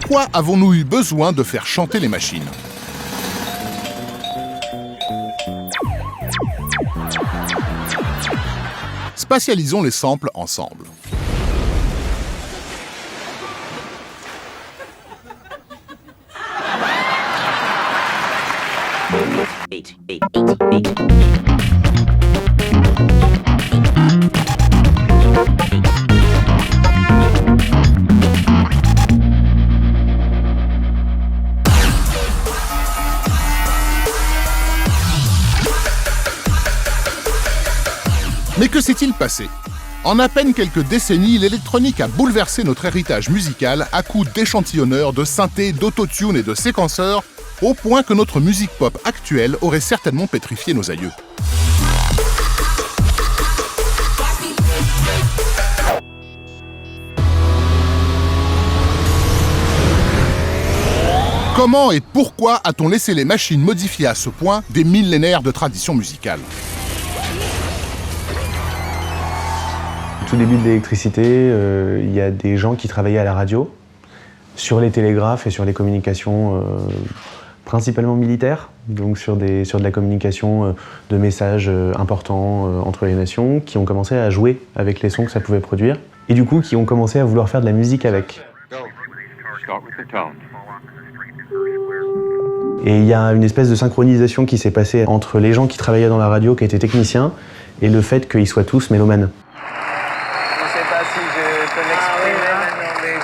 Pourquoi avons-nous eu besoin de faire chanter les machines ? Spatialisons les samples ensemble. Mais que s'est-il passé ? En à peine quelques décennies, l'électronique a bouleversé notre héritage musical à coups d'échantillonneurs, de synthés, d'autotune et de séquenceurs, au point que notre musique pop actuelle aurait certainement pétrifié nos aïeux. Comment et pourquoi a-t-on laissé les machines modifier à ce point des millénaires de tradition musicale ? Au tout début de l'électricité, il y a des gens qui travaillaient à la radio, sur les télégraphes et sur les communications principalement militaires, donc sur de la communication de messages importants entre les nations, qui ont commencé à jouer avec les sons que ça pouvait produire, et du coup qui ont commencé à vouloir faire de la musique avec. Et il y a une espèce de synchronisation qui s'est passée entre les gens qui travaillaient dans la radio, qui étaient techniciens, et le fait qu'ils soient tous mélomanes. Je ne sais pas si je peux m'exprimer, mais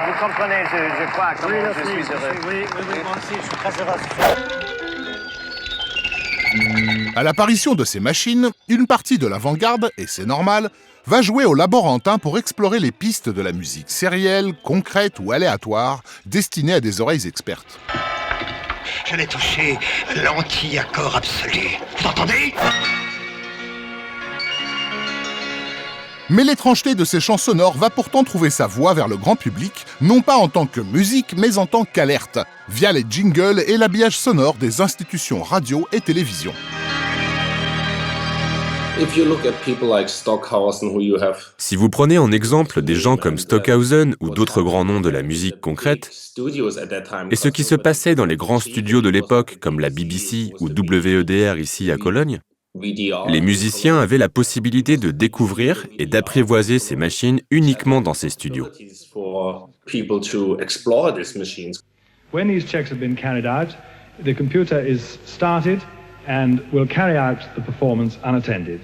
vous comprenez, je crois, comment je suis heureux. Oui, moi aussi, je suis très heureux. À l'apparition de ces machines, une partie de l'avant-garde, et c'est normal, va jouer au laborantin pour explorer les pistes de la musique sérielle, concrète ou aléatoire, destinée à des oreilles expertes. Je l'ai touché, l'anti-accord absolu. Vous entendez ? Mais l'étrangeté de ces chants sonores va pourtant trouver sa voie vers le grand public, non pas en tant que musique, mais en tant qu'alerte, via les jingles et l'habillage sonore des institutions radio et télévision. Si vous prenez en exemple des gens comme Stockhausen ou d'autres grands noms de la musique concrète, et ce qui se passait dans les grands studios de l'époque comme la BBC ou WEDR ici à Cologne, les musiciens avaient la possibilité de découvrir et d'apprivoiser ces machines uniquement dans ces studios. When these checks have been carried out, the computer is started and will carry out the performance unattended.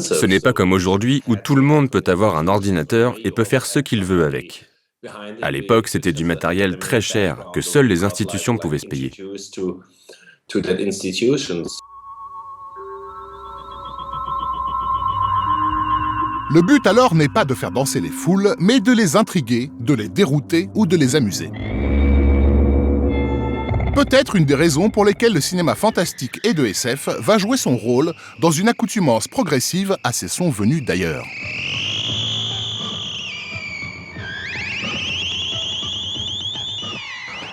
Ce n'est pas comme aujourd'hui où tout le monde peut avoir un ordinateur et peut faire ce qu'il veut avec. À l'époque, c'était du matériel très cher que seules les institutions pouvaient se payer. Le but alors n'est pas de faire danser les foules, mais de les intriguer, de les dérouter ou de les amuser. Peut-être une des raisons pour lesquelles le cinéma fantastique et de SF va jouer son rôle dans une accoutumance progressive à ces sons venus d'ailleurs.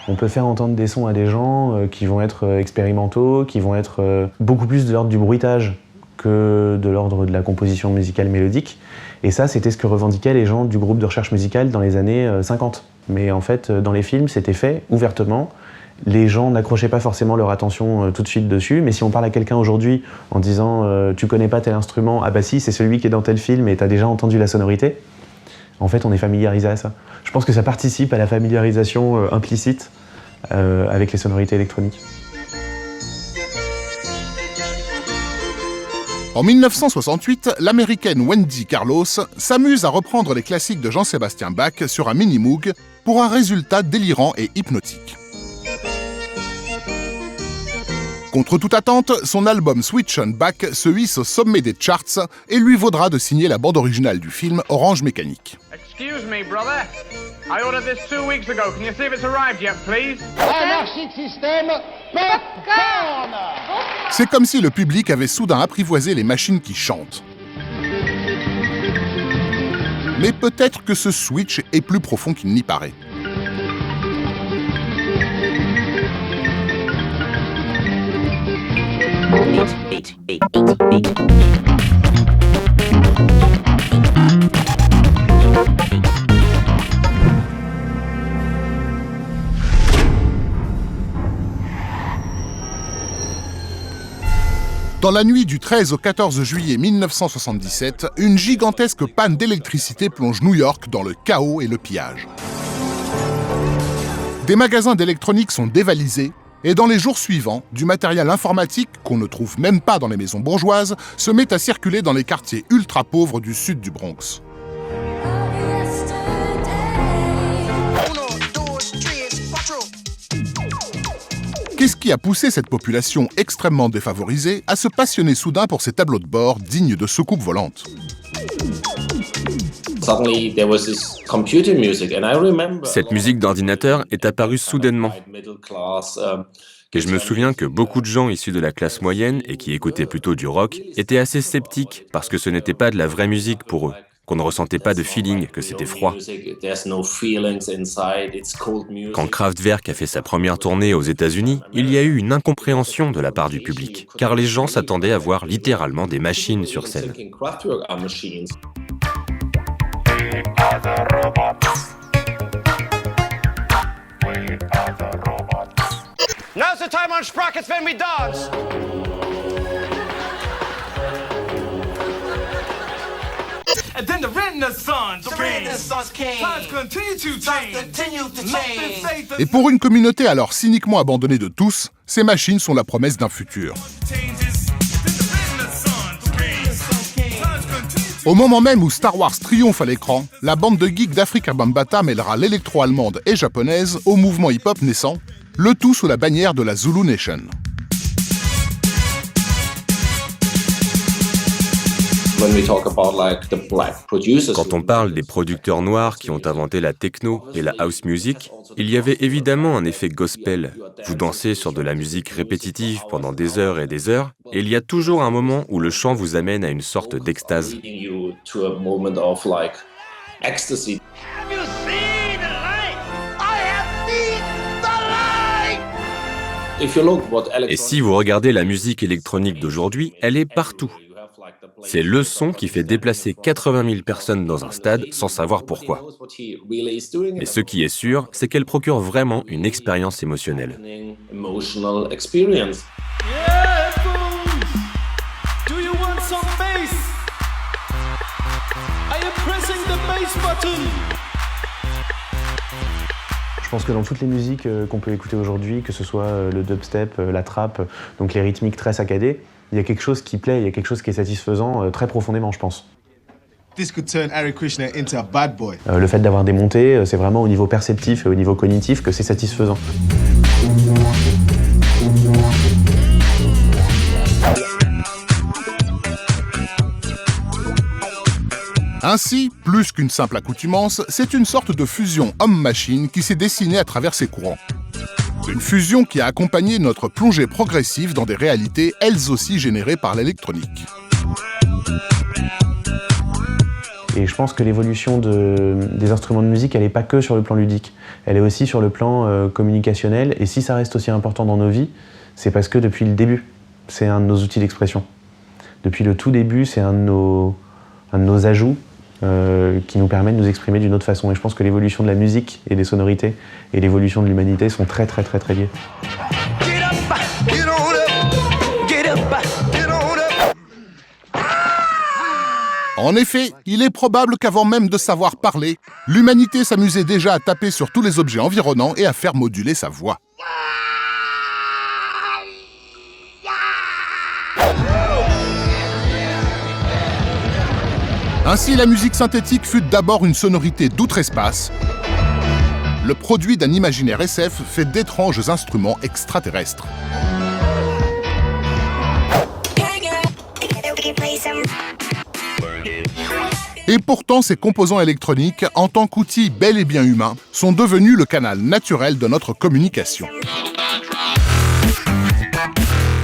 On peut faire entendre des sons à des gens qui vont être expérimentaux, qui vont être beaucoup plus de l'ordre du bruitage que de l'ordre de la composition musicale mélodique. Et ça, c'était ce que revendiquaient les gens du groupe de recherche musicale dans les années 50. Mais en fait, dans les films, c'était fait ouvertement. Les gens n'accrochaient pas forcément leur attention tout de suite dessus, mais si on parle à quelqu'un aujourd'hui en disant « tu connais pas tel instrument », « ah bah si, c'est celui qui est dans tel film et t'as déjà entendu la sonorité », en fait, on est familiarisé à ça. Je pense que ça participe à la familiarisation implicite avec les sonorités électroniques. En 1968, l'américaine Wendy Carlos s'amuse à reprendre les classiques de Jean-Sébastien Bach sur un mini-Moog pour un résultat délirant et hypnotique. Contre toute attente, son album Switch on Bach se hisse au sommet des charts et lui vaudra de signer la bande originale du film Orange Mécanique. Excuse me, brother. I ordered this 2 weeks ago. Can you see if it's arrived yet, please? Anarchique système, popcorn! C'est comme si le public avait soudain apprivoisé les machines qui chantent. Mais peut-être que ce switch est plus profond qu'il n'y paraît. Dans la nuit du 13 au 14 juillet 1977, une gigantesque panne d'électricité plonge New York dans le chaos et le pillage. Des magasins d'électronique sont dévalisés et dans les jours suivants, du matériel informatique qu'on ne trouve même pas dans les maisons bourgeoises se met à circuler dans les quartiers ultra pauvres du sud du Bronx. Qu'est-ce qui a poussé cette population extrêmement défavorisée à se passionner soudain pour ces tableaux de bord dignes de soucoupes volantes ? Cette musique d'ordinateur est apparue soudainement. Et je me souviens que beaucoup de gens issus de la classe moyenne et qui écoutaient plutôt du rock étaient assez sceptiques parce que ce n'était pas de la vraie musique pour eux, qu'on ne ressentait pas de feeling, que c'était froid. Quand Kraftwerk a fait sa première tournée aux États-Unis, il y a eu une incompréhension de la part du public, car les gens s'attendaient à voir littéralement des machines sur scène. Now's the time on Sprockets when we dance. And then the Renaissance came. Times continue to change. Et pour une communauté alors cyniquement abandonnée de tous, ces machines sont la promesse d'un futur. Au moment même où Star Wars triomphe à l'écran, la bande de geeks d'Africa Bambaataa mêlera l'électro-allemande et japonaise au mouvement hip-hop naissant, le tout sous la bannière de la Zulu Nation. Quand on parle des producteurs noirs qui ont inventé la techno et la house music, il y avait évidemment un effet gospel. Vous dansez sur de la musique répétitive pendant des heures, et il y a toujours un moment où le chant vous amène à une sorte d'extase. Et si vous regardez la musique électronique d'aujourd'hui, elle est partout. C'est le son qui fait déplacer 80 000 personnes dans un stade sans savoir pourquoi. Mais ce qui est sûr, c'est qu'elle procure vraiment une expérience émotionnelle. Je pense que dans toutes les musiques qu'on peut écouter aujourd'hui, que ce soit le dubstep, la trap, donc les rythmiques très saccadées, il y a quelque chose qui plaît, il y a quelque chose qui est satisfaisant très profondément, je pense. This could turn Ari Krishna into a bad boy. Le fait d'avoir des montées, c'est vraiment au niveau perceptif et au niveau cognitif que c'est satisfaisant. Ainsi, plus qu'une simple accoutumance, c'est une sorte de fusion homme-machine qui s'est dessinée à travers ces courants. Une fusion qui a accompagné notre plongée progressive dans des réalités, elles aussi générées par l'électronique. Et je pense que l'évolution des instruments de musique, elle n'est pas que sur le plan ludique. Elle est aussi sur le plan communicationnel. Et si ça reste aussi important dans nos vies, c'est parce que depuis le début, c'est un de nos outils d'expression. Depuis le tout début, c'est un de nos ajouts qui nous permet de nous exprimer d'une autre façon. Et je pense que l'évolution de la musique et des sonorités et l'évolution de l'humanité sont très très très très liées. En effet, il est probable qu'avant même de savoir parler, l'humanité s'amusait déjà à taper sur tous les objets environnants et à faire moduler sa voix. Ainsi, la musique synthétique fut d'abord une sonorité d'outre-espace, le produit d'un imaginaire SF fait d'étranges instruments extraterrestres. Et pourtant, ces composants électroniques, en tant qu'outils bel et bien humains, sont devenus le canal naturel de notre communication.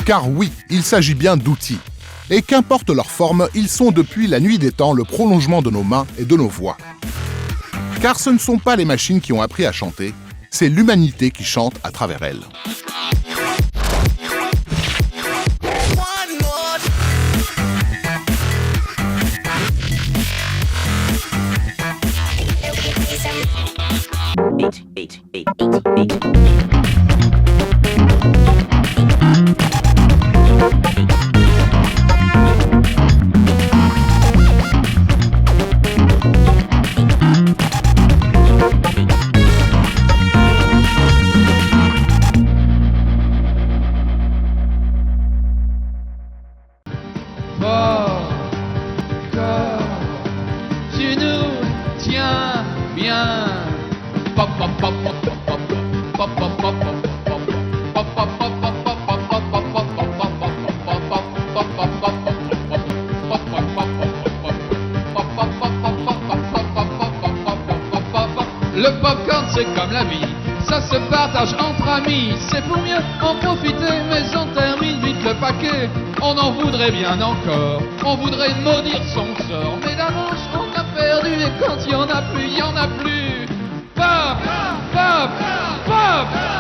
Car oui, il s'agit bien d'outils. Et qu'importe leur forme, ils sont depuis la nuit des temps le prolongement de nos mains et de nos voix. Car ce ne sont pas les machines qui ont appris à chanter, c'est l'humanité qui chante à travers elles. pop pop pop pop pop pop pop pop pop. Le popcorn c'est comme la vie, ça se partage entre amis, c'est pour mieux en profiter, mais on termine vite le paquet. On en voudrait bien encore, on voudrait maudire son sort, mais d'avance on a perdu et quand il y en a plus, il y en a plus. Pop, pop, pop.